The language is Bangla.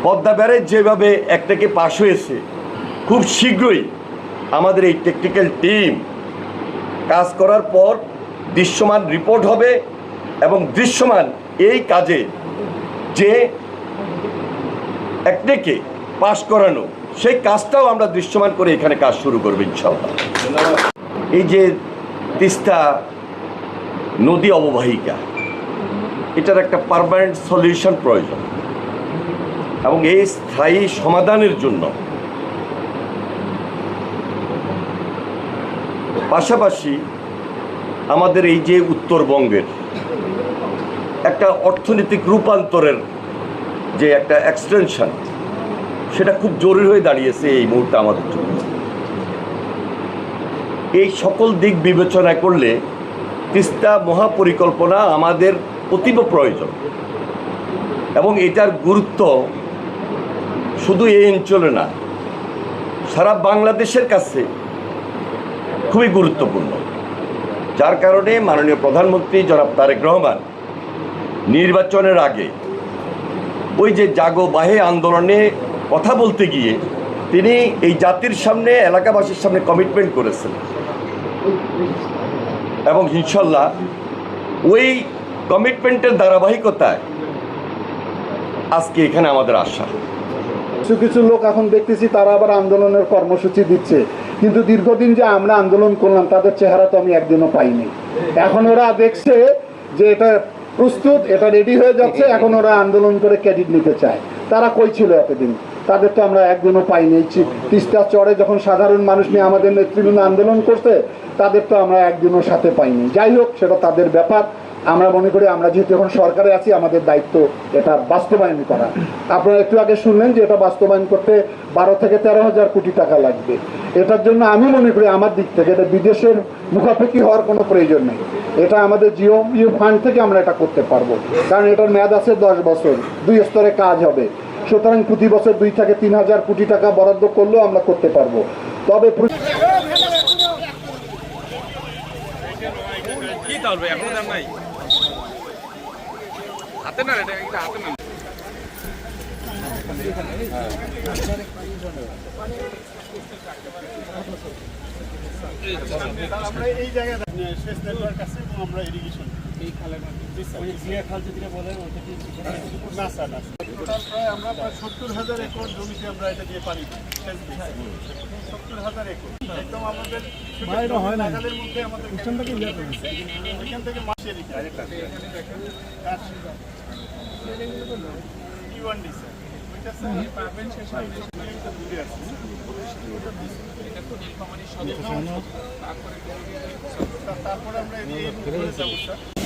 পদ্মা ব্যারেজ যেভাবে একটাকে পাশ হয়েছে, খুব শীঘ্রই আমাদের এই টেকনিক্যাল টিম কাজ করার পর দৃশ্যমান রিপোর্ট হবে এবং দৃশ্যমান এই কাজে যে একটাকে পাশ করানো সেই কাজটাও আমরা দৃশ্যমান করে এখানে কাজ শুরু করবো ইনশাআল্লাহ। এই যে তিস্তা নদী অববাহিকা, এটার একটা পার্মানেন্ট সলিউশন প্রয়োজন এবং এই স্থায়ী সমাধানের জন্য পাশাপাশি আমাদের এই যে উত্তরবঙ্গের একটা অর্থনৈতিক রূপান্তরের যে একটা এক্সটেনশন, সেটা খুব জরুরি হয়ে দাঁড়িয়েছে এই মুহূর্তে আমাদের জন্য। এই সকল দিক বিবেচনা করলে তিস্তা মহাপরিকল্পনা আমাদের অতীব প্রয়োজন এবং এটার গুরুত্ব শুধু এই অঞ্চলে না, সারা বাংলাদেশের কাছে খুবই গুরুত্বপূর্ণ। যার কারণে মাননীয় প্রধানমন্ত্রী জনাব তারেক রহমান নির্বাচনের আগে ওই যে জাগো বাহে আন্দোলনে কথা বলতে গিয়ে তিনি এই জাতির সামনে, এলাকাবাসীর সামনে কমিটমেন্ট করেছেন এবং ইনশাল্লাহ ওই কমিটমেন্টের ধারাবাহিকতায় আজকে এখানে আমাদের আশা। কিছু লোক এখন দেখতেছি তারা আবার আন্দোলনের কর্মসূচি দিচ্ছে, কিন্তু দীর্ঘদিন যে আমরা আন্দোলন করলাম তাদের চেহারা তো আমি একদিনও পাইনি। এখন ওরা দেখছে যে এটা প্রস্তুত, এটা রেডি হয়ে যাচ্ছে, এখন ওরা আন্দোলন করে ক্রেডিট নিতে চায়। তারা কই ছিল এতদিন? তাদের তো আমরা একদিনও পাইনি। তিস্তা চরে যখন সাধারণ মানুষ নিয়ে আমাদের নেতৃবৃন্দ আন্দোলন করছে, তাদের তো আমরা একদিনও সাথে পাইনি। যাই হোক, সেটা তাদের ব্যাপার। আমরা মনে করি আমরা যেহেতু এখন সরকারে আছি, আমাদের দায়িত্ব এটা বাস্তবায়ন করা। আপনারা একটু আগে শুনলেন যে এটা বাস্তবায়ন করতে 12 থেকে 13,000 কোটি টাকা লাগবে। এটার জন্য আমি মনে করি আমার দিক থেকে এটা বিদেশের মুখাপেক্ষি হওয়ার কোনো প্রয়োজন নেই। এটা আমাদের জিও ফান্ড থেকে আমরা এটা করতে পারবো, কারণ এটার মেয়াদ আছে 10 বছর, 2 স্তরে কাজ হবে। সুতরাং প্রতি বছর 2 থেকে 3,000 কোটি টাকা বরাদ্দ করলেও আমরা করতে পারবো। তবে আমরা এই জায়গায় সেচ নেটওয়ার্ক আছে এবং আমরা ইরিগেশন এই খালের জিয়া খাল যেটা বলেন ওটা কি না স্যার না, টোটাল প্রায় আমরা প্রায় 70,000 একর জমিতে আমরা এটা দিয়ে পানি সেচ দিচ্ছি। 70,000 একর একদম আমাদের বাইরে হয় না, খালের মধ্যে আমাদের উচ্চতাকে ইয়া করেছে ওইখান থেকে মাসের ডাইরেক্ট আসে আর কি1ডি স্যার ওইটা স্যার পাবেন শেষ হয় এটা দূরে আছে। তারপরে আমরা এই